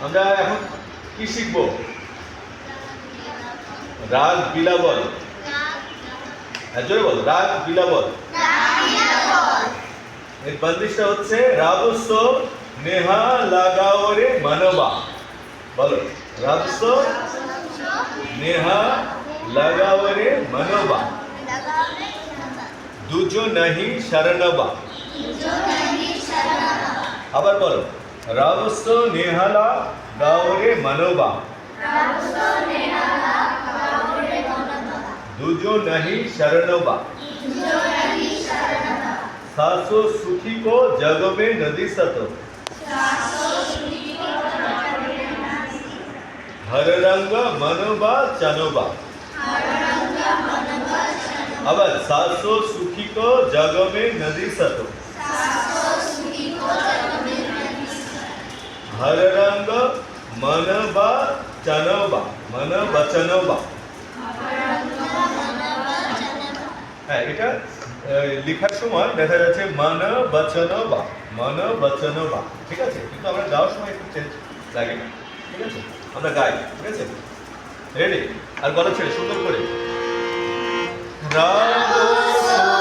আমরা এখন কি শিখব? রাগ বিলাবল। হ্যাঁ, জোরে বল, রাগ বিলাবল। এর বন্দিশটা হচ্ছে রাগস্য নেহা লাগাও রে মানবা। বলো, রাগস্য নেহা লাগাও রে মানবা, দুজো নাহি শরণবা। আবার বলো, রাগস্য নেহালা গাও রে মানবা, দুজো নাহি শরণবা। सासो सुखी को जग में नदी सतो, हर रंग मनोबा चनोबा। अब सासो सुखी को जग में नदी सतो, हर रंग मनोबा चनोबा, मन बचनोबा। হ্যাঁ, এটা লেখার সময় দেখা যাচ্ছে মান বচন বা, মান বচন বা, ঠিক আছে, কিন্তু আমরা গাওয়ার সময় একটু চেঞ্জ লাগে না, ঠিক আছে, আমরা গাই, ঠিক আছে, রেডি? আর গলা ছেড়ে সুন্দর করে রাগ